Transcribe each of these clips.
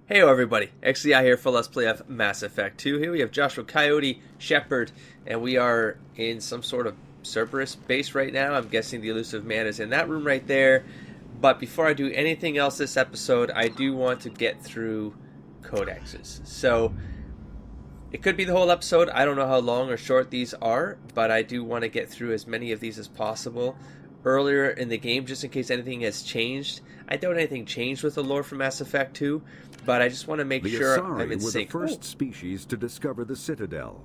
Hey everybody, XCI here for Let's Play of Mass Effect 2. Here we have Joshua, Coyote, Shepard, and we are in some sort of Cerberus base right now. I'm guessing the elusive man is in that room right there. But before I do anything else this episode, I do want to get through codexes. So, it could be the whole episode. I don't know how long or short these are, but I do want to get through as many of these as possible earlier in the game, just in case anything has changed. I doubt anything changed with the lore from Mass Effect 2, but I just want to make sure I'm in sync. The Asari were the first species to discover the Citadel.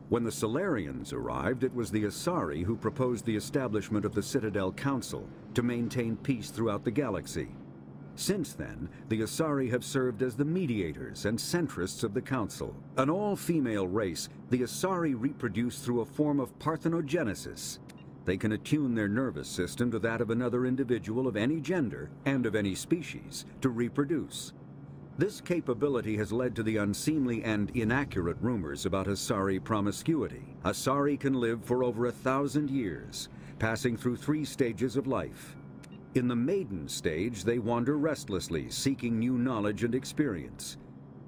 When the Salarians arrived, it was the Asari who proposed the establishment of the Citadel Council to maintain peace throughout the galaxy. Since then, the Asari have served as the mediators and centrists of the Council. An all-female race, the Asari reproduce through a form of parthenogenesis. They can attune their nervous system to that of another individual of any gender and of any species to reproduce. This capability has led to the unseemly and inaccurate rumors about Asari promiscuity. Asari can live for over 1,000 years, passing through 3 stages of life. In the maiden stage, they wander restlessly, seeking new knowledge and experience.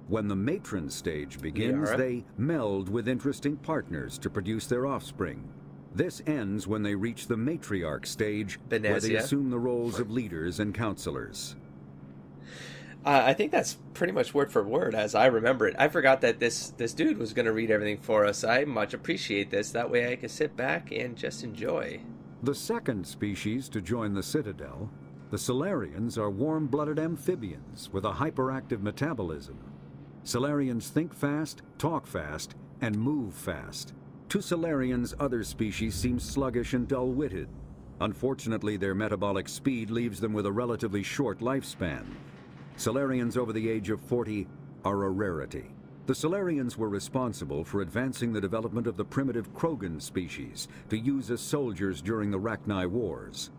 When the matron stage begins, they meld with interesting partners to produce their offspring. This ends when they reach the matriarch stage, where they assume the roles of leaders and counselors. I think that's pretty much word for word as I remember it. I forgot that this dude was going to read everything for us. I much appreciate this. That way I can sit back and just enjoy. The second species to join the Citadel, the Salarians, are warm-blooded amphibians with a hyperactive metabolism. Salarians think fast, talk fast, and move fast. To Salarians, other species seem sluggish and dull-witted. Unfortunately, their metabolic speed leaves them with a relatively short lifespan. Salarians over the age of 40 are a rarity. The Salarians were responsible for advancing the development of the primitive Krogan species to use as soldiers during the Rachni Wars.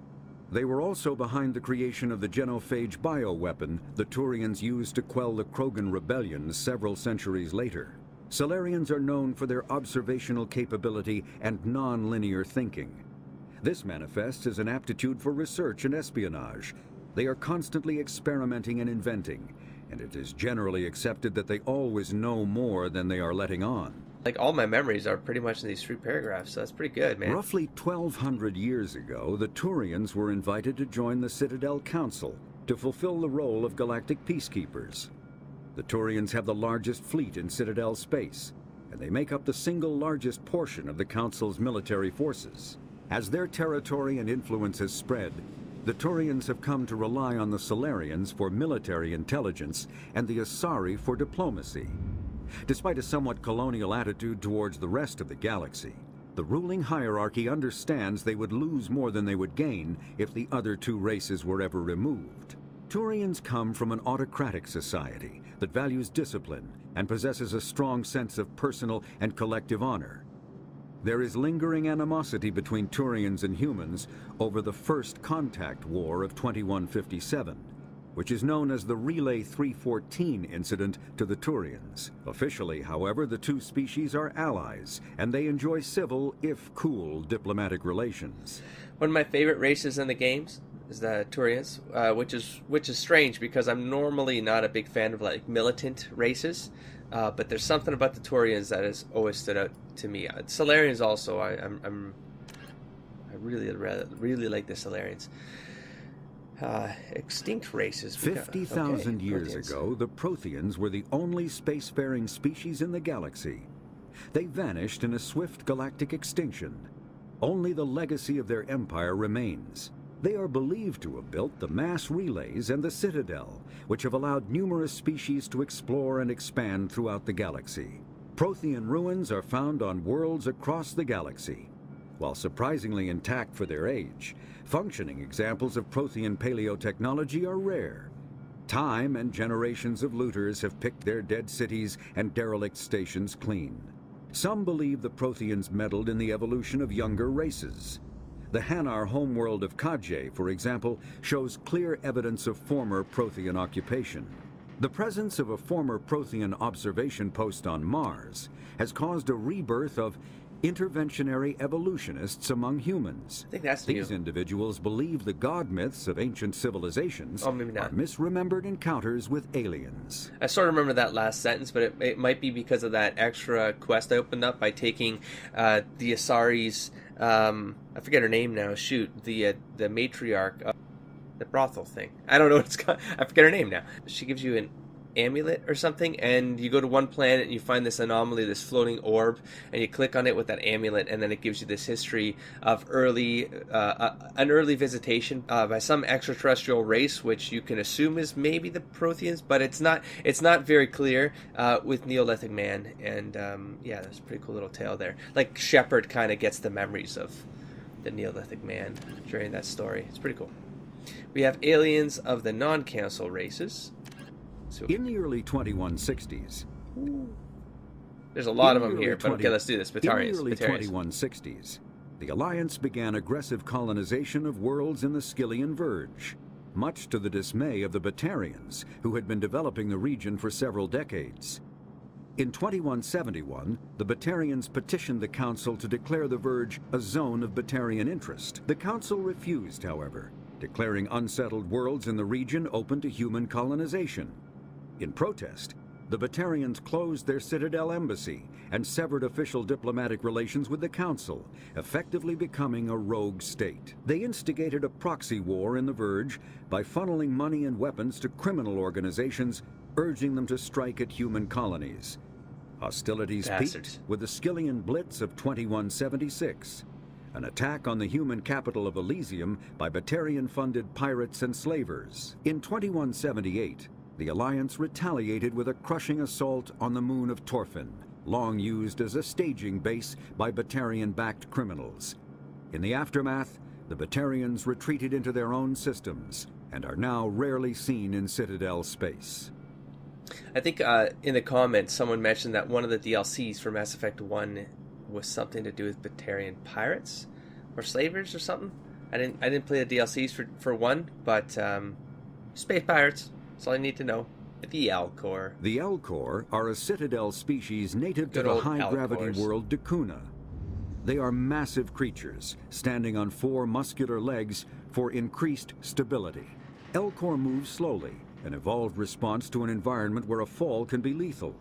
They were also behind the creation of the genophage bioweapon the Turians used to quell the Krogan rebellions several centuries later. Salarians are known for their observational capability and non-linear thinking. This manifests as an aptitude for research and espionage. They are constantly experimenting and inventing, and it is generally accepted that they always know more than they are letting on. Like, all my memories are pretty much in these 3 paragraphs, so that's pretty good, man. Roughly 1,200 years ago, the Turians were invited to join the Citadel Council to fulfill the role of galactic peacekeepers. The Turians have the largest fleet in Citadel space, and they make up the single largest portion of the Council's military forces. As their territory and influence has spread, the Turians have come to rely on the Salarians for military intelligence and the Asari for diplomacy. Despite a somewhat colonial attitude towards the rest of the galaxy, the ruling hierarchy understands they would lose more than they would gain if the other 2 races were ever removed. Turians come from an autocratic society that values discipline and possesses a strong sense of personal and collective honor. There is lingering animosity between Turians and humans over the First Contact War of 2157, which is known as the Relay 314 incident to the Turians. Officially, however, the 2 species are allies, and they enjoy civil, if cool, diplomatic relations. One of my favorite races in the games is the Turians, which is strange because I'm normally not a big fan of like militant races. But there's something about the Turians that has always stood out to me. Salarians also, I really like the Salarians. Extinct races. 50,000 years ago, the Protheans were the only spacefaring species in the galaxy. They vanished in a swift galactic extinction. Only the legacy of their empire remains. They are believed to have built the mass relays and the Citadel, which have allowed numerous species to explore and expand throughout the galaxy. Prothean ruins are found on worlds across the galaxy. While surprisingly intact for their age, functioning examples of Prothean paleotechnology are rare. Time and generations of looters have picked their dead cities and derelict stations clean. Some believe the Protheans meddled in the evolution of younger races. The Hanar homeworld of Kaj, for example, shows clear evidence of former Prothean occupation. The presence of a former Prothean observation post on Mars has caused a rebirth of interventionary evolutionists among humans. I think that's These individuals believe the god myths of ancient civilizations are misremembered encounters with aliens. I sort of remember that last sentence, but it might be because of that extra quest I opened up by taking the Asari's, I forget her name now, the matriarch of the brothel thing. I don't know what it's called. I forget her name now. She gives you an amulet or something, and you go to one planet and you find this anomaly, this floating orb, and you click on it with that amulet, and then it gives you this history of an early visitation by some extraterrestrial race, which you can assume is maybe the Protheans, but it's not very clear, with Neolithic man. And yeah, there's a pretty cool little tale there. Like Shepard kind of gets the memories of the Neolithic man during that story. It's pretty cool. We have aliens of the non-council races. In the early 2160s, there's a lot of them here, but okay, let's do this. Batarians. In the early 2160s, the Alliance began aggressive colonization of worlds in the Skyllian Verge, much to the dismay of the Batarians, who had been developing the region for several decades. In 2171, the Batarians petitioned the Council to declare the Verge a zone of Batarian interest. The Council refused, however, declaring unsettled worlds in the region open to human colonization. In protest, the Batarians closed their Citadel embassy and severed official diplomatic relations with the Council, effectively becoming a rogue state. They instigated a proxy war in the Verge by funneling money and weapons to criminal organizations, urging them to strike at human colonies. Hostilities peaked with the Skyllian Blitz of 2176, an attack on the human capital of Elysium by Batarian-funded pirates and slavers. In 2178, the Alliance retaliated with a crushing assault on the moon of Torfin, long used as a staging base by Batarian-backed criminals. In the aftermath, the Batarians retreated into their own systems and are now rarely seen in Citadel space. I think in the comments, someone mentioned that one of the DLCs for Mass Effect 1 was something to do with Batarian pirates or slavers or something. I didn't play the DLCs for 1, but space pirates. That's all I need to know. The Elcor. The Elcor are a Citadel species native to the high-gravity world Dakuna. They are massive creatures, standing on 4 muscular legs for increased stability. Elcor move slowly, an evolved response to an environment where a fall can be lethal.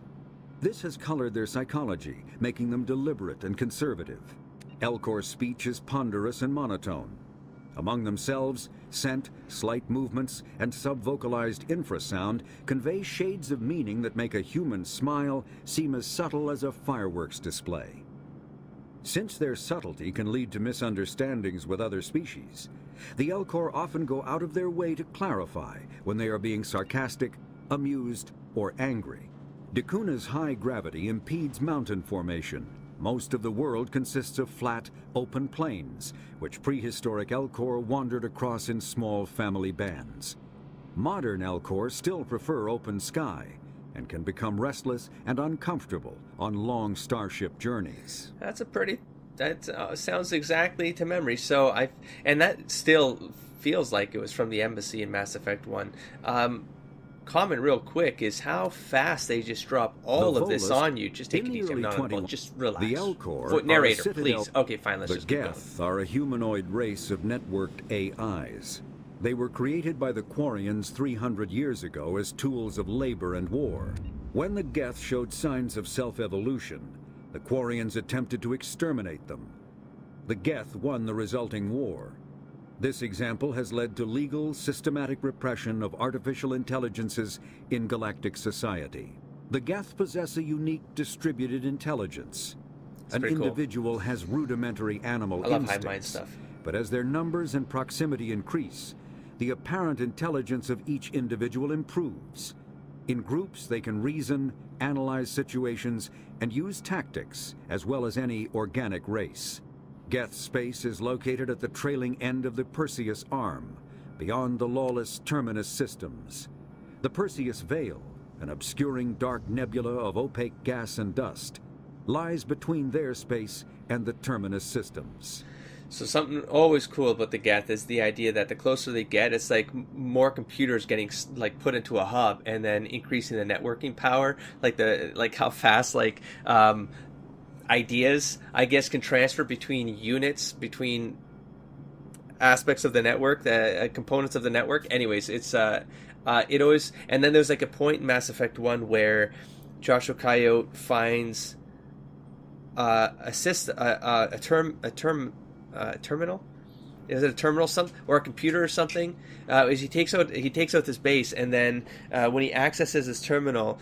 This has colored their psychology, making them deliberate and conservative. Elcor's speech is ponderous and monotone. Among themselves, scent, slight movements, and subvocalized infrasound convey shades of meaning that make a human smile seem as subtle as a fireworks display. Since their subtlety can lead to misunderstandings with other species, the Elcor often go out of their way to clarify when they are being sarcastic, amused, or angry. Dakuna's high gravity impedes mountain formation. Most of the world consists of flat, open plains, which prehistoric Elcor wandered across in small family bands. Modern Elcor still prefer open sky and can become restless and uncomfortable on long starship journeys. That sounds exactly to memory. And that still feels like it was from the embassy in Mass Effect 1. Comment real quick is how fast they just drop all of this on you. Just take it easy. Just relax. The Elcor narrator, please. Okay, fine. Let's just keep going. The Geth are a humanoid race of networked AIs. They were created by the Quarians 300 years ago as tools of labor and war. When the Geth showed signs of self-evolution, the Quarians attempted to exterminate them. The Geth won the resulting war. This example has led to legal, systematic repression of artificial intelligences in galactic society. The Geth possess a unique distributed intelligence. An individual has rudimentary animal instincts, but as their numbers and proximity increase, the apparent intelligence of each individual improves. In groups, they can reason, analyze situations, and use tactics, as well as any organic race. Geth space is located at the trailing end of the Perseus Arm, beyond the lawless Terminus systems. The Perseus Veil, an obscuring dark nebula of opaque gas and dust, lies between their space and the Terminus systems. So something always cool about the Geth is the idea that the closer they get, it's like more computers getting like put into a hub and then increasing the networking power, like how fast ideas, I guess, can transfer between units, between aspects of the network, the components of the network. Anyways, it's it always, and then there's like a point in Mass Effect 1 where Joshua Coyote finds a terminal. Is it a terminal or a computer or something? Is he takes out this base, and then when he accesses his terminal,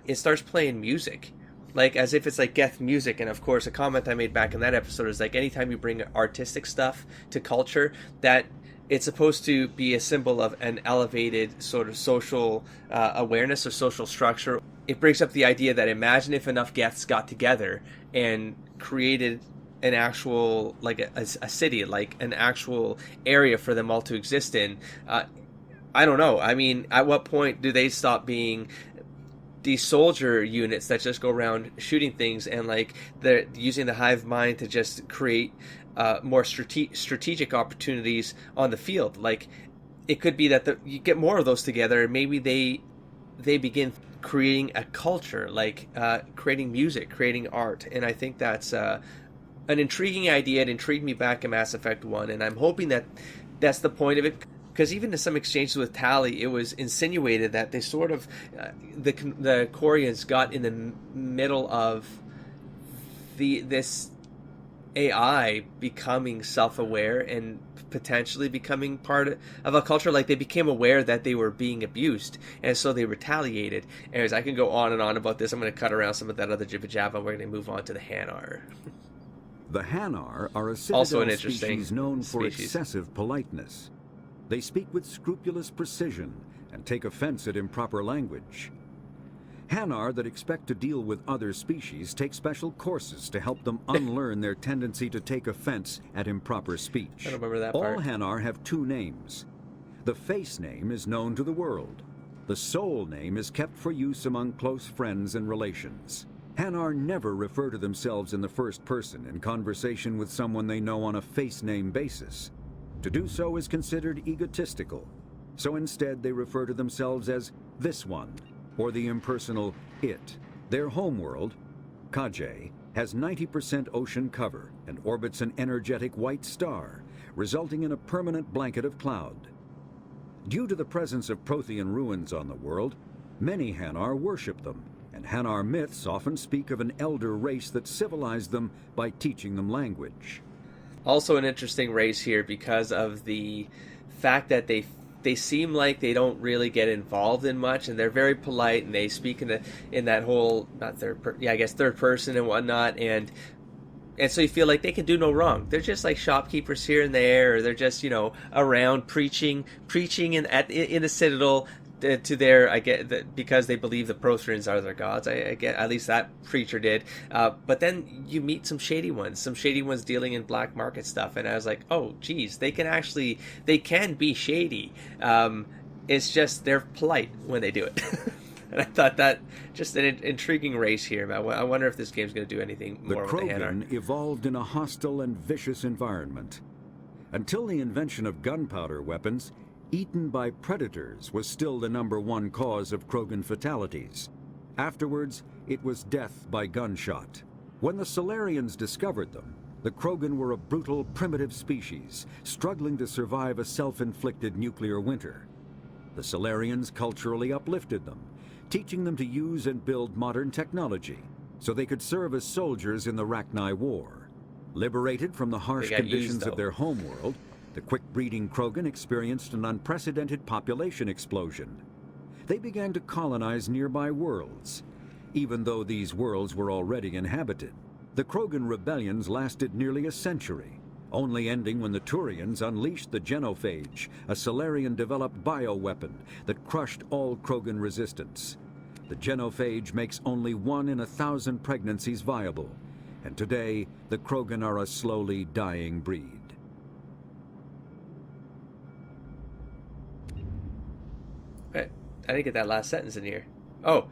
it starts playing music, like as if it's like Geth music. And of course, a comment I made back in that episode is like, anytime you bring artistic stuff to culture, that it's supposed to be a symbol of an elevated sort of social awareness or social structure. It brings up the idea that imagine if enough Geths got together and created an actual, like a city, like an actual area for them all to exist in. I don't know. I mean, at what point do they stop being these soldier units that just go around shooting things, and like they're using the hive mind to just create more strategic opportunities on the field? Like, it could be that you get more of those together, and maybe they begin creating a culture, like creating music, creating art. And I think that's an intriguing idea. It intrigued me back in Mass Effect 1, and I'm hoping that that's the point of it, because even in some exchanges with Tali, it was insinuated that they sort of, the Quarians got in the middle of this AI becoming self-aware and potentially becoming part of a culture. Like, they became aware that they were being abused, and so they retaliated. Anyways, I can go on and on about this. I'm going to cut around some of that other jibba-jabba, and we're going to move on to the Hanar. The Hanar are a Citadel Also an interesting species known for species. excessive politeness. They speak with scrupulous precision and take offense at improper language. Hanar that expect to deal with other species take special courses to help them unlearn their tendency to take offense at improper speech. I don't remember that All part. Hanar have two names. The face name is known to the world. The soul name is kept for use among close friends and relations. Hanar never refer to themselves in the first person in conversation with someone they know on a face name basis. To do so is considered egotistical, so instead they refer to themselves as this one, or the impersonal it. Their homeworld, Kajay, has 90% ocean cover and orbits an energetic white star, resulting in a permanent blanket of cloud. Due to the presence of Prothean ruins on the world, many Hanar worship them, and Hanar myths often speak of an elder race that civilized them by teaching them language. Also an interesting race here because of the fact that they seem like they don't really get involved in much, and they're very polite, and they speak in that whole third person and whatnot, and so you feel like they can do no wrong. They're just like shopkeepers here and there, or they're just around preaching in the Citadel to their, I get that, because they believe the Protheans are their gods. I get, at least that preacher did. But then you meet some shady ones dealing in black market stuff, and I was like, oh geez, they can be shady. It's just they're polite when they do it. And I thought that just an intriguing race here. I wonder if this game's going to do anything more with the Hanar. The Krogan evolved in a hostile and vicious environment. Until the invention of gunpowder weapons, eaten by predators was still the #1 cause of Krogan fatalities. Afterwards, it was death by gunshot. When the Salarians discovered them, the Krogan were a brutal, primitive species, struggling to survive a self-inflicted nuclear winter. The Salarians culturally uplifted them, teaching them to use and build modern technology, so they could serve as soldiers in the Rachni War. Liberated from the harsh conditions of their homeworld, the quick-breeding Krogan experienced an unprecedented population explosion. They began to colonize nearby worlds. Even though these worlds were already inhabited, the Krogan rebellions lasted nearly a century, only ending when the Turians unleashed the Genophage, a Salarian-developed bioweapon that crushed all Krogan resistance. The Genophage makes only 1 in 1,000 pregnancies viable, and today the Krogan are a slowly dying breed. I didn't get that last sentence in here. Oh,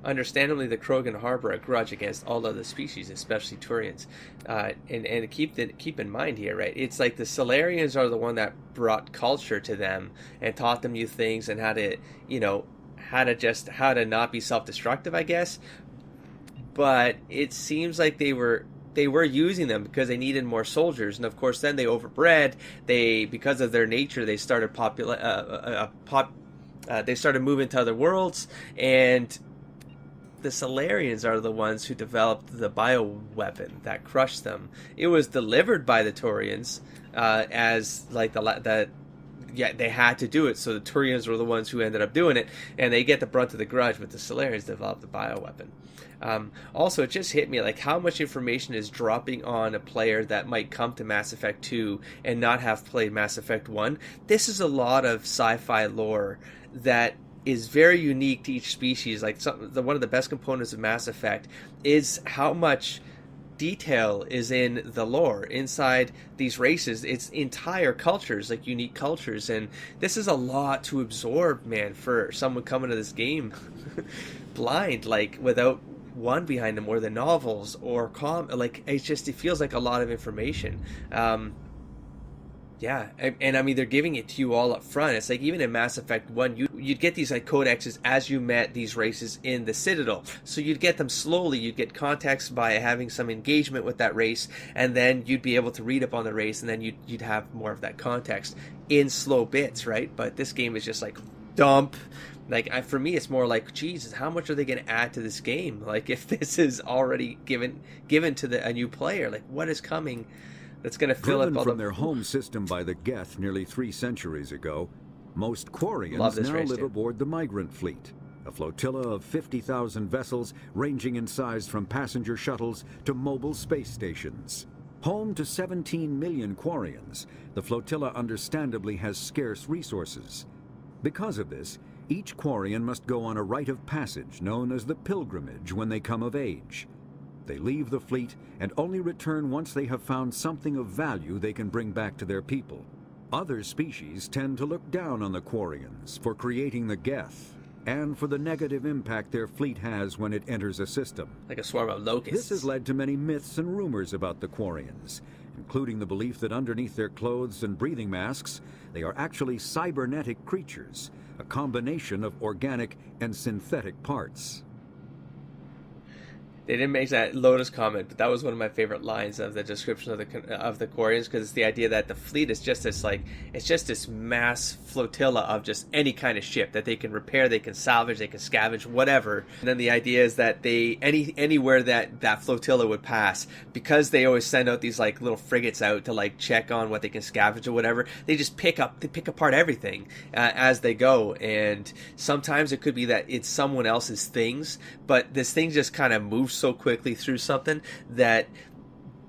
understandably, the Krogan harbor a grudge against all other species, especially Turians. And keep in mind here, right? It's like the Salarians are the one that brought culture to them and taught them new things and how to not be self-destructive, I guess. but it seems like they were using them because they needed more soldiers, and of course then they overbred. Because of their nature, they started they started moving to other worlds, and the Salarians are the ones who developed the bioweapon that crushed them. It was delivered by the Turians as like they had to do it, so the Turians were the ones who ended up doing it, and they get the brunt of the grudge, but the Salarians developed the bioweapon. Also, it just hit me like how much information is dropping on a player that might come to Mass Effect 2 and not have played Mass Effect 1. This is a lot of sci-fi lore that is very unique to each species. Like one of the best components of Mass Effect is how much detail is in the lore inside these races. It's entire cultures, like unique cultures, and this is a lot to absorb, man, for someone coming to this game blind, like without one behind them, or the novels or it feels like a lot of information. Yeah, and I mean, they're giving it to you all up front. It's like even in Mass Effect 1, you'd get these like codexes as you met these races in the Citadel. So you'd get them slowly. You'd get context by having some engagement with that race, and then you'd be able to read up on the race, and then you'd have more of that context in slow bits, right? But this game is just like dump. Like for me, it's more like, Jesus, how much are they going to add to this game? Like if this is already given to a new player, like what is coming that's going to fill up all from their home system by the Geth nearly 3 centuries ago, most Quarians now live aboard the migrant fleet, a flotilla of 50,000 vessels ranging in size from passenger shuttles to mobile space stations. Home to 17 million Quarians, the flotilla understandably has scarce resources. Because of this, each Quarian must go on a rite of passage known as the pilgrimage when they come of age. They leave the fleet and only return once they have found something of value they can bring back to their people. Other species tend to look down on the Quarians for creating the Geth and for the negative impact their fleet has when it enters a system. Like a swarm of locusts. This has led to many myths and rumors about the Quarians, including the belief that underneath their clothes and breathing masks, they are actually cybernetic creatures, a combination of organic and synthetic parts. They didn't make that Lotus comment, but that was one of my favorite lines of the description of the Quarians, because it's the idea that the fleet is just this mass flotilla of just any kind of ship that they can repair, they can salvage, they can scavenge, whatever. And then the idea is that anywhere that flotilla would pass, because they always send out these like little frigates out to like check on what they can scavenge or whatever, they just pick apart everything as they go. And sometimes it could be that it's someone else's things, but this thing just kind of moves so quickly through something that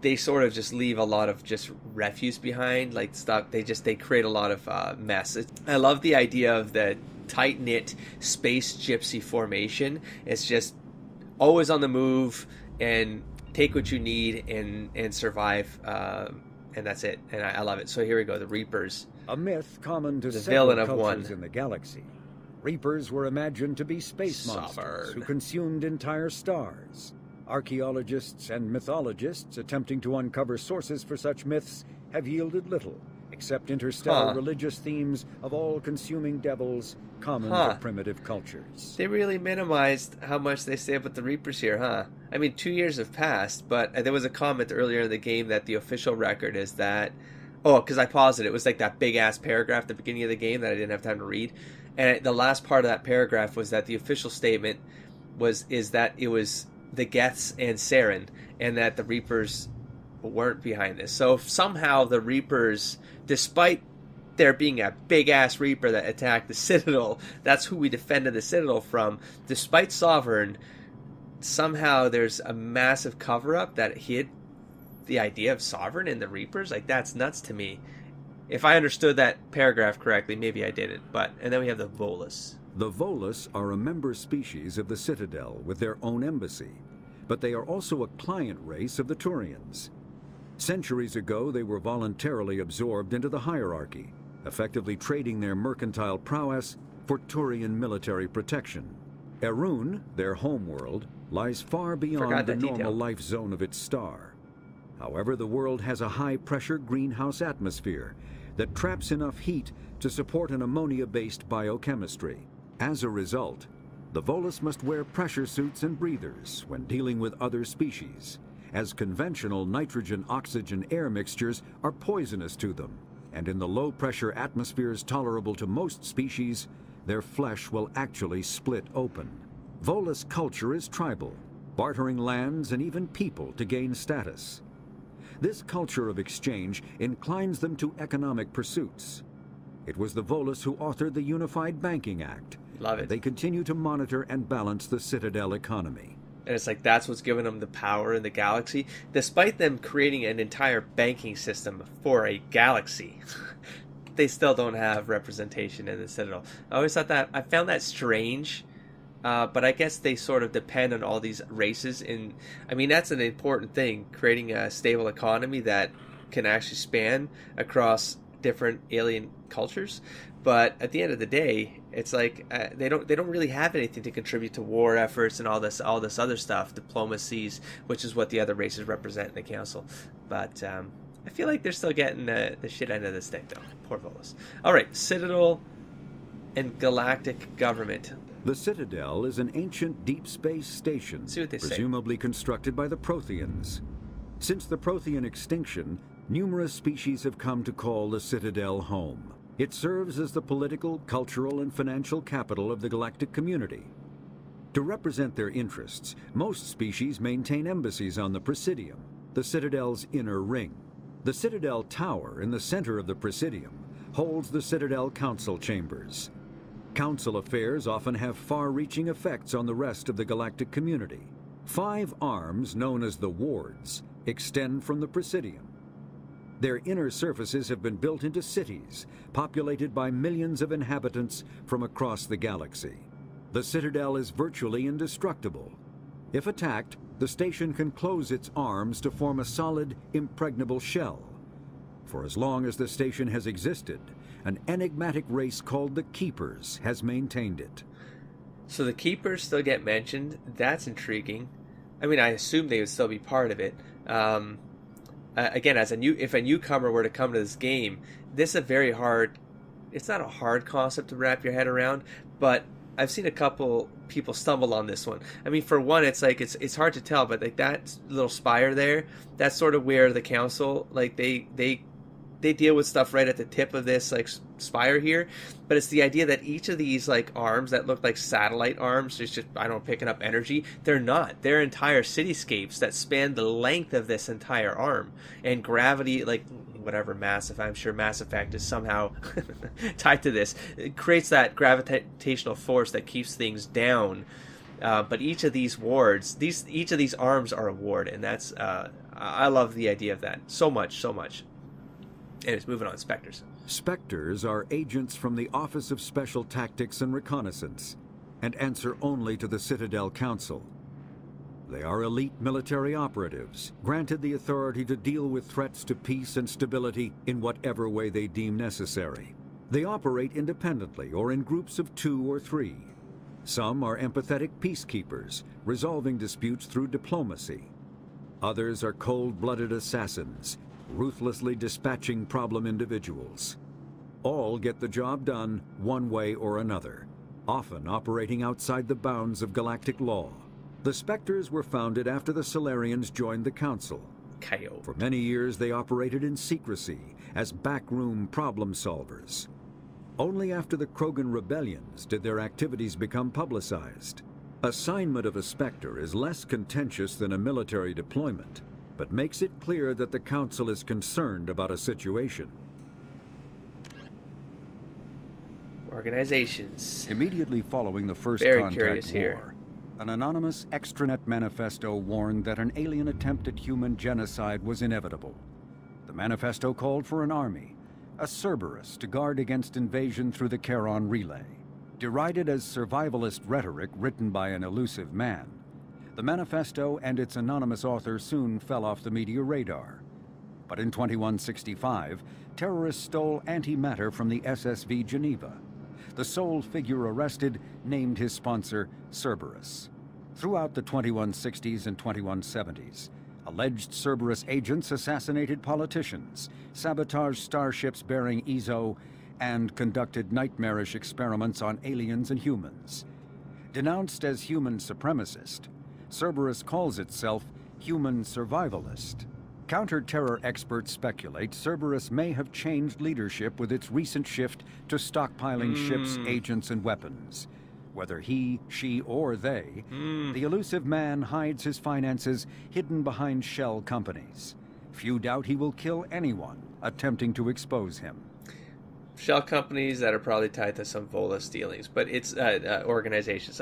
they sort of just leave a lot of just refuse behind, like stuff. They create a lot of mess. I love the idea of the tight-knit space gypsy formation. It's just always on the move and take what you need and survive, and that's it. And I love it. So here we go, the Reapers. A myth common to the several villain of cultures one in the galaxy. Reapers were imagined to be space monsters who consumed entire stars. Archaeologists and mythologists attempting to uncover sources for such myths have yielded little, except interstellar religious themes of all-consuming devils common to primitive cultures. They really minimized how much they say about the Reapers here, huh? I mean, 2 years have passed, but there was a comment earlier in the game that the official record is that... Oh, because I paused it. It was like that big-ass paragraph at the beginning of the game that I didn't have time to read. And the last part of that paragraph was that the official statement is that it was the Geths and Saren, and that the Reapers weren't behind this. So somehow the Reapers, despite there being a big-ass Reaper that attacked the Citadel, that's who we defended the Citadel from, despite Sovereign, somehow there's a massive cover-up that hid the idea of Sovereign and the Reapers. Like, that's nuts to me. If I understood that paragraph correctly, maybe I didn't. And then we have the Volus. The Volus are a member species of the Citadel with their own embassy, but they are also a client race of the Turians. Centuries ago, they were voluntarily absorbed into the hierarchy, effectively trading their mercantile prowess for Turian military protection. Erun, their homeworld, lies far beyond the normal life zone of its star. However, the world has a high-pressure greenhouse atmosphere that traps enough heat to support an ammonia-based biochemistry. As a result, The Volus must wear pressure suits and breathers when dealing with other species, as conventional nitrogen-oxygen-air mixtures are poisonous to them, and in the low-pressure atmospheres tolerable to most species, their flesh will actually split open. Volus culture is tribal, bartering lands and even people to gain status. This culture of exchange inclines them to economic pursuits. It was the Volus who authored the Unified Banking Act. Love it. They continue to monitor and balance the Citadel economy. And it's like that's what's given them the power in the galaxy. Despite them creating an entire banking system for a galaxy, they still don't have representation in the Citadel. I always thought that, I found that strange, but I guess they sort of depend on all these races. I mean, that's an important thing, creating a stable economy that can actually span across different alien cultures. But at the end of the day, it's like they don't really have anything to contribute to war efforts and all this other stuff, diplomacies, which is what the other races represent in the council. But I feel like they're still getting the shit end of the stick, though. Poor Volus. All right, Citadel and galactic government. The Citadel is an ancient deep space station, See what they say. presumably constructed by the Protheans. Since the Prothean extinction, numerous species have come to call the Citadel home. It serves as the political, cultural, and financial capital of the galactic community. To represent their interests, most species maintain embassies on the Presidium, the Citadel's inner ring. The Citadel Tower in the center of the Presidium holds the Citadel Council chambers. Council affairs often have far-reaching effects on the rest of the galactic community. 5 arms, known as the wards, extend from the Presidium. Their inner surfaces have been built into cities, populated by millions of inhabitants from across the galaxy. The Citadel is virtually indestructible. If attacked, the station can close its arms to form a solid, impregnable shell. For as long as the station has existed, an enigmatic race called the Keepers has maintained it. So the Keepers still get mentioned. That's intriguing. I mean, I assume they would still be part of it. Again, if a newcomer were to come to this game, this is a very hard. It's not a hard concept to wrap your head around, but I've seen a couple people stumble on this one. I mean, for one, it's like it's hard to tell, but like that little spire there, that's sort of where the council, like they deal with stuff right at the tip of this like spire here. But it's the idea that each of these like arms that look like satellite arms, just I don't know, picking up energy, they're not. They're entire cityscapes that span the length of this entire arm, and gravity, like whatever I'm sure Mass Effect is somehow tied to this. It creates that gravitational force that keeps things down. But each of these wards, each of these arms are a ward, and that's I love the idea of that so much. Anyways, moving on. Spectres. Spectres are agents from the Office of Special Tactics and Reconnaissance, and answer only to the Citadel Council. They are elite military operatives, granted the authority to deal with threats to peace and stability in whatever way they deem necessary. They operate independently or in groups of 2 or 3. Some are empathetic peacekeepers, resolving disputes through diplomacy. Others are cold-blooded assassins, ruthlessly dispatching problem individuals. All get the job done one way or another, often operating outside the bounds of galactic law. The Spectres were founded after the Salarians joined the Council. For many years they operated in secrecy as backroom problem solvers. Only after the Krogan rebellions did their activities become publicized. Assignment of a Spectre is less contentious than a military deployment, but makes it clear that the Council is concerned about a situation. Organizations. Immediately following the First Very Contact curious War, here. an anonymous extranet manifesto warned that an alien attempt at human genocide was inevitable. The manifesto called for an army, a Cerberus, to guard against invasion through the Charon Relay. Derided as survivalist rhetoric written by an elusive man, the manifesto and its anonymous author soon fell off the media radar. But in 2165, terrorists stole antimatter from the SSV Geneva. The sole figure arrested named his sponsor Cerberus. Throughout the 2160s and 2170s, alleged Cerberus agents assassinated politicians, sabotaged starships bearing EZO, and conducted nightmarish experiments on aliens and humans. Denounced as human supremacist, Cerberus calls itself human survivalist. Counter-terror experts speculate Cerberus may have changed leadership with its recent shift to stockpiling ships, agents, and weapons. Whether he, she, or they, the elusive man hides his finances hidden behind shell companies. Few doubt he will kill anyone attempting to expose him. Shell companies that are probably tied to some Volus dealings, but it's organizations.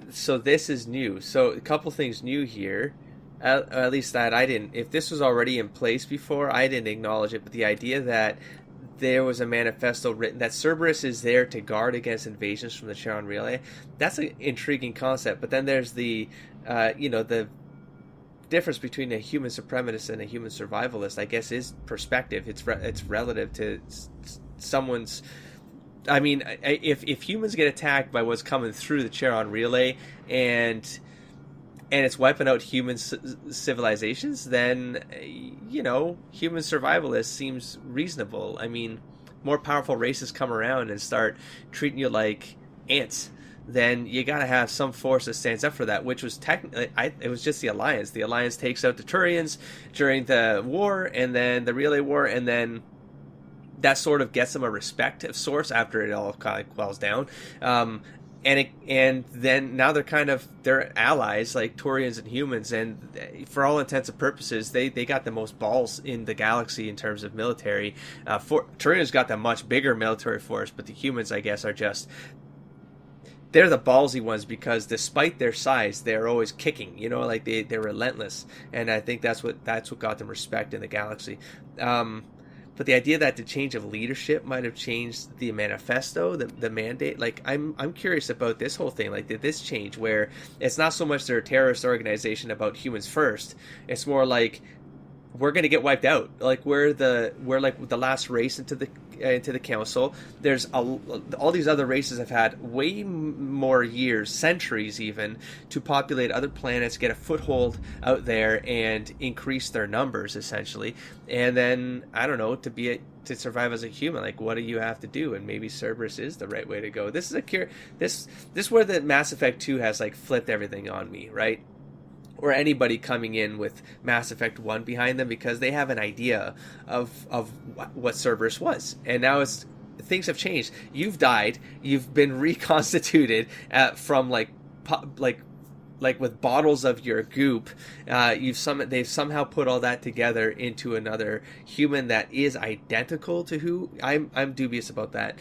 So this is new. So a couple things new here. At least that I didn't. If this was already in place before, I didn't acknowledge it. But the idea that there was a manifesto written that Cerberus is there to guard against invasions from the Charon Relay, that's an intriguing concept. But then there's the, the difference between a human supremacist and a human survivalist, I guess, is perspective. It's relative to someone's. I mean, if humans get attacked by what's coming through the Charon Relay and it's wiping out human civilizations, then, human survivalist seems reasonable. I mean, more powerful races come around and start treating you like ants, then you got to have some force that stands up for that, which was technically, it was just the Alliance. The Alliance takes out the Turians during the war, and then the Relay War, and then that sort of gets them a respect of sorts after it all kind of quells down. And then now they're allies, like Turians and humans, and for all intents and purposes, they got the most balls in the galaxy in terms of military. Turians got the much bigger military force, but the humans, I guess, they're the ballsy ones because despite their size, they're always kicking. They're relentless, and I think that's what got them respect in the galaxy. But the idea that the change of leadership might have changed the manifesto, the mandate, I'm curious about this whole thing. Did this change where it's not so much they're a terrorist organization about humans first, it's more like we're going to get wiped out. We're the last race into the council. There's all these other races have had way more years, centuries even, to populate other planets, get a foothold out there, and increase their numbers essentially. And then I don't know, to survive as a human, what do you have to do? And maybe Cerberus is the right way to go. This is this where the Mass Effect 2 has flipped everything on me, right? Or anybody coming in with Mass Effect 1 behind them, because they have an idea of what Cerberus was. And now things have changed. You've died. You've been reconstituted from with bottles of your goop. They've somehow put all that together into another human that is identical to who I'm dubious about that.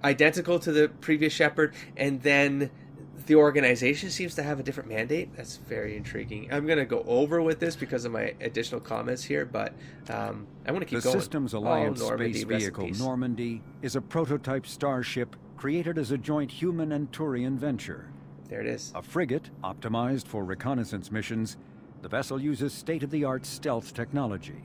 Identical to the previous Shepherd, and then the organization seems to have a different mandate. That's very intriguing. I'm going to go over with this because of my additional comments here, but I'm going to keep going. The Systems Alliance space vehicle Normandy is a prototype starship created as a joint human and Turian venture. There it is. A frigate optimized for reconnaissance missions, the vessel uses state-of-the-art stealth technology.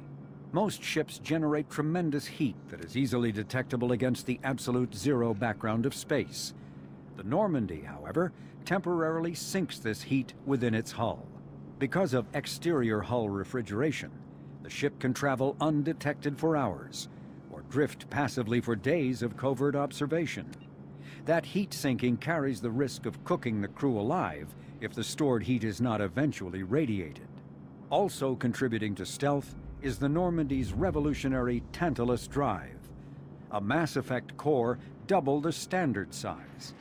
Most ships generate tremendous heat that is easily detectable against the absolute zero background of space. The Normandy, however, temporarily sinks this heat within its hull. Because of exterior hull refrigeration, the ship can travel undetected for hours, or drift passively for days of covert observation. That heat sinking carries the risk of cooking the crew alive if the stored heat is not eventually radiated. Also contributing to stealth is the Normandy's revolutionary Tantalus drive, a Mass Effect core double the standard size.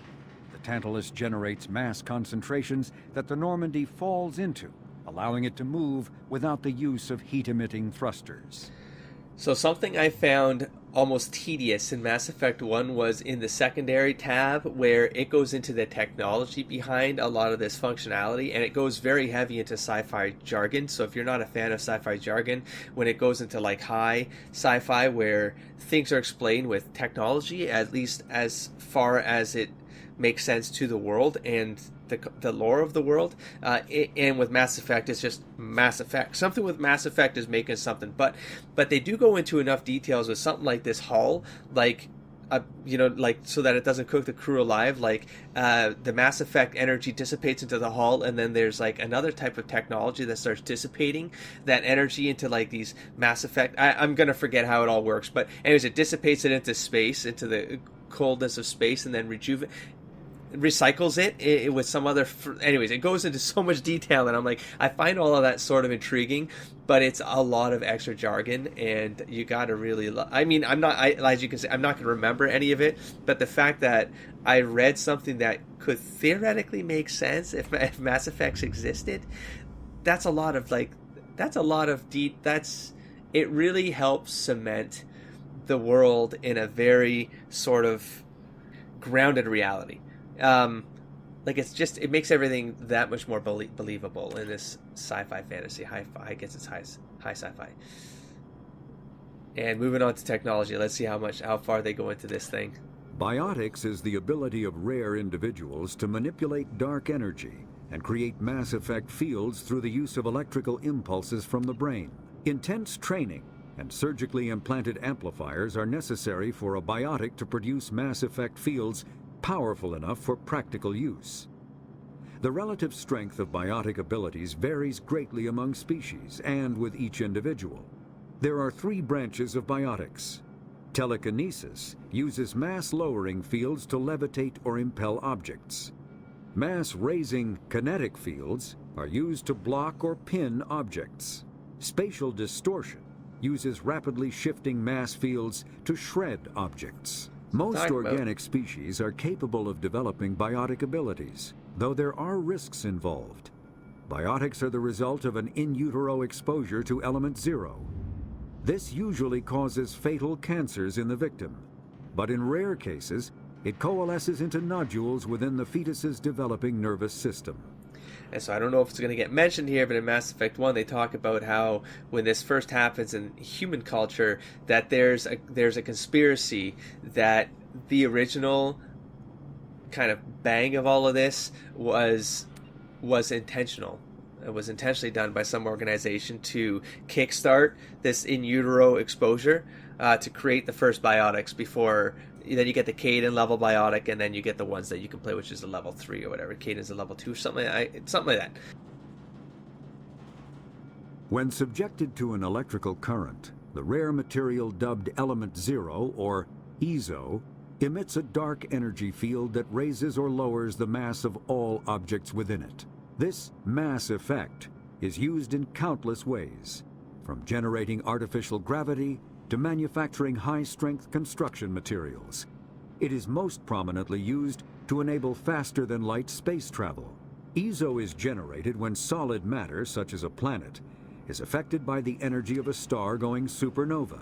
The Tantalus generates mass concentrations that the Normandy falls into, allowing it to move without the use of heat-emitting thrusters. So something I found almost tedious in Mass Effect 1 was in the secondary tab, where it goes into the technology behind a lot of this functionality, and it goes very heavy into sci-fi jargon. So if you're not a fan of sci-fi jargon, when it goes into high sci-fi where things are explained with technology, at least as far as it makes sense to the world and the lore of the world, and with Mass Effect, it's just Mass Effect. Something with Mass Effect is making something, but they do go into enough details with something like this hull, so that it doesn't cook the crew alive. The Mass Effect energy dissipates into the hull, and then there's another type of technology that starts dissipating that energy into these Mass Effect. I'm gonna forget how it all works, but anyways, it dissipates it into space, into the coldness of space and then recycles it with some other anyways, it goes into so much detail, and I'm like, I find all of that sort of intriguing, but it's a lot of extra jargon, and you gotta really I mean, as you can say, I'm not gonna remember any of it, but the fact that I read something that could theoretically make sense if Mass Effects existed, that's a lot of it really helps cement the world in a very sort of grounded reality. It makes everything that much more believable in this sci-fi fantasy. I guess it's high sci-fi. And moving on to technology, let's see how far they go into this thing. Biotics is the ability of rare individuals to manipulate dark energy and create mass effect fields through the use of electrical impulses from the brain. Intense training and surgically implanted amplifiers are necessary for a biotic to produce mass effect fields powerful enough for practical use. The relative strength of biotic abilities varies greatly among species and with each individual. There are 3 branches of biotics. Telekinesis uses mass-lowering fields to levitate or impel objects. Mass-raising kinetic fields are used to block or pin objects. Spatial distortion uses rapidly shifting mass fields to shred objects. Most organic species are capable of developing biotic abilities, though there are risks involved. Biotics are the result of an in utero exposure to element 0. This usually causes fatal cancers in the victim, but in rare cases, it coalesces into nodules within the fetus's developing nervous system. And so I don't know if it's going to get mentioned here, but in Mass Effect 1, they talk about how when this first happens in human culture, that there's a conspiracy that the original kind of bang of all of this was intentional. It was intentionally done by some organization to kickstart this in utero exposure to create the first biotics before. Then you get the Caden level biotic, and then you get the ones that you can play, which is the level 3 or whatever. Caden is a level 2, something like that. When subjected to an electrical current, the rare material dubbed Element 0, or EZO, emits a dark energy field that raises or lowers the mass of all objects within it. This mass effect is used in countless ways, from generating artificial gravity to manufacturing high-strength construction materials. It is most prominently used to enable faster-than-light space travel. EZO is generated when solid matter, such as a planet, is affected by the energy of a star going supernova.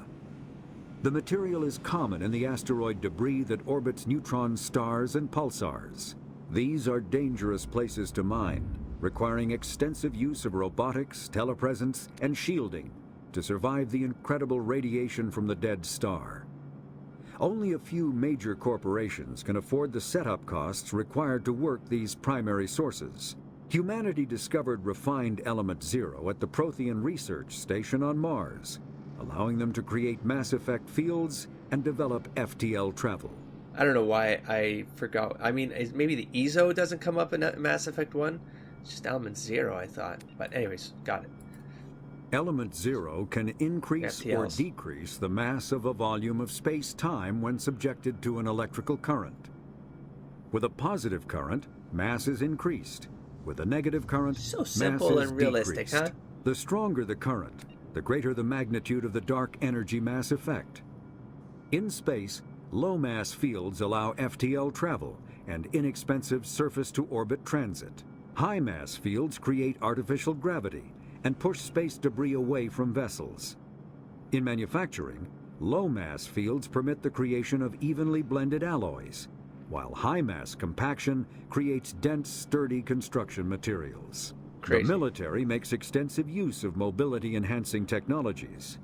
The material is common in the asteroid debris that orbits neutron stars and pulsars. These are dangerous places to mine, requiring extensive use of robotics, telepresence, and shielding to survive the incredible radiation from the dead star. Only a few major corporations can afford the setup costs required to work these primary sources. Humanity discovered refined Element 0 at the Prothean research station on Mars, allowing them to create mass effect fields and develop FTL travel. I don't know why I forgot. I mean, maybe the EZO doesn't come up in Mass Effect 1? It's just Element 0, I thought. But anyways, got it. Element 0 can increase or decrease the mass of a volume of space-time when subjected to an electrical current. With a positive current, mass is increased. With a negative current, so simple and realistic, decreased. Huh? The stronger the current, the greater the magnitude of the dark energy mass effect. In space, low-mass fields allow FTL travel and inexpensive surface-to-orbit transit. High-mass fields create artificial gravity and push space debris away from vessels. In manufacturing, low-mass fields permit the creation of evenly blended alloys, while high-mass compaction creates dense, sturdy construction materials. Crazy. The military makes extensive use of mobility-enhancing technologies,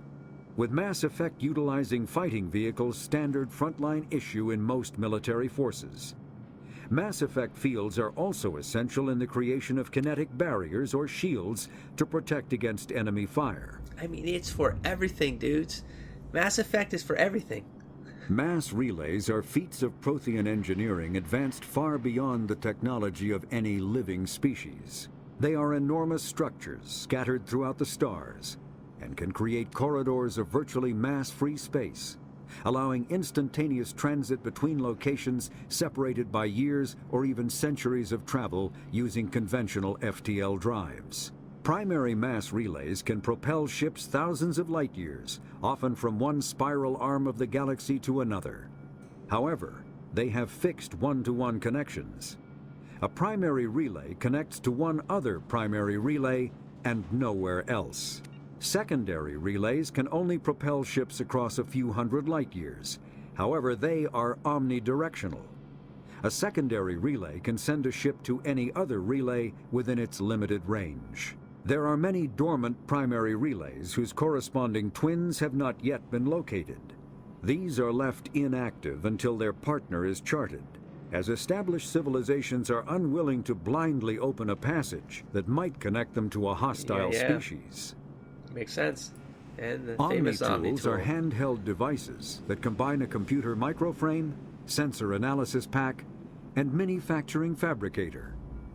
with Mass Effect utilizing fighting vehicles standard frontline issue in most military forces. Mass Effect fields are also essential in the creation of kinetic barriers or shields to protect against enemy fire. I mean, it's for everything, dudes. Mass Effect is for everything. Mass relays are feats of Prothean engineering advanced far beyond the technology of any living species. They are enormous structures scattered throughout the stars and can create corridors of virtually mass-free space, allowing instantaneous transit between locations separated by years or even centuries of travel using conventional FTL drives. Primary mass relays can propel ships thousands of light years, often from one spiral arm of the galaxy to another. However, they have fixed one-to-one connections. A primary relay connects to one other primary relay and nowhere else. Secondary relays can only propel ships across a few hundred light years. However, they are omnidirectional. A secondary relay can send a ship to any other relay within its limited range. There are many dormant primary relays whose corresponding twins have not yet been located. These are left inactive until their partner is charted, as established civilizations are unwilling to blindly open a passage that might connect them to a hostile species. Makes sense. And the famous Omni tools are handheld devices that combine a computer microframe, sensor analysis pack, and manufacturing fabricator.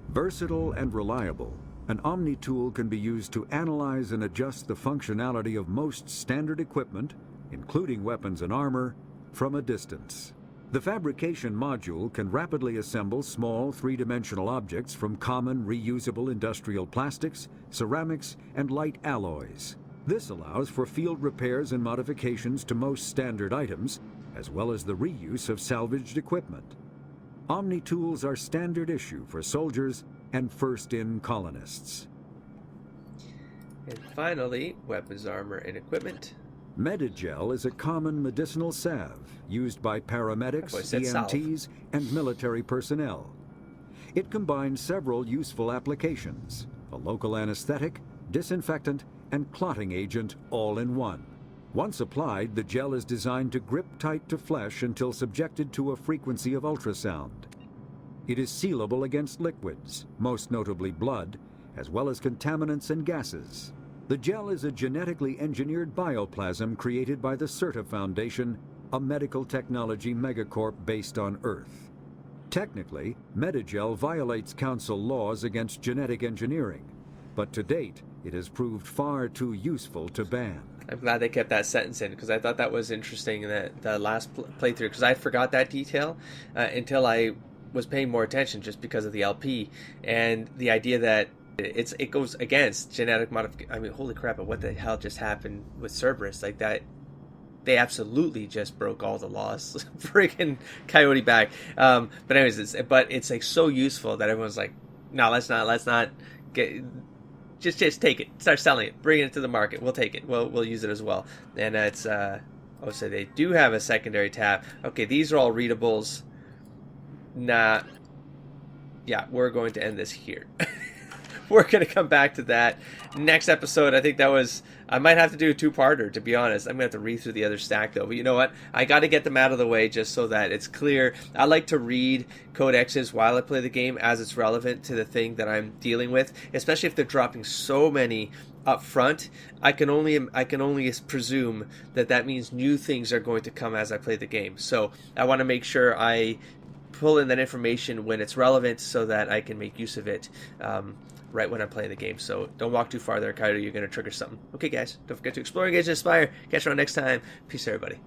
Versatile and reliable, an Omni tool can be used to analyze and adjust the functionality of most standard equipment, including weapons and armor, from a distance. The fabrication module can rapidly assemble small three-dimensional objects from common reusable industrial plastics, ceramics, and light alloys. This allows for field repairs and modifications to most standard items, as well as the reuse of salvaged equipment. Omni tools are standard issue for soldiers and first-in colonists. And finally, weapons, armor, and equipment. Medigel is a common medicinal salve used by paramedics, EMTs, and military personnel. It combines several useful applications: a local anesthetic, disinfectant, and clotting agent all in one. Once applied, the gel is designed to grip tight to flesh until subjected to a frequency of ultrasound. It is sealable against liquids, most notably blood, as well as contaminants and gases. The gel is a genetically engineered bioplasm created by the Certa Foundation, a medical technology megacorp based on Earth. Technically, Medigel violates Council laws against genetic engineering, but to date, it has proved far too useful to ban. I'm glad they kept that sentence in, because I thought that was interesting in the last playthrough, because I forgot that detail until I was paying more attention just because of the LP, and the idea that it goes against genetic modification. I mean, holy crap, what the hell just happened with Cerberus? Like that, they absolutely just broke all the laws. Freaking Coyote back. But anyways, it's like so useful that everyone's like, no, let's not get. Just take it. Start selling it. Bring it to the market. We'll take it. We'll use it as well. And it's so they do have a secondary tab. Okay, these are all readables. Nah. Yeah, we're going to end this here. We're going to come back to that next episode. I think I might have to do a two-parter, to be honest. I'm going to have to read through the other stack, though. But you know what? I got to get them out of the way just so that it's clear. I like to read codexes while I play the game as it's relevant to the thing that I'm dealing with, especially if they're dropping so many up front. I can only presume that means new things are going to come as I play the game. So I want to make sure I pull in that information when it's relevant so that I can make use of it right when I'm playing the game. So don't walk too far there, Kaido. You're going to trigger something. Okay, guys, don't forget to explore, engage, and inspire. Catch you on next time. Peace, everybody.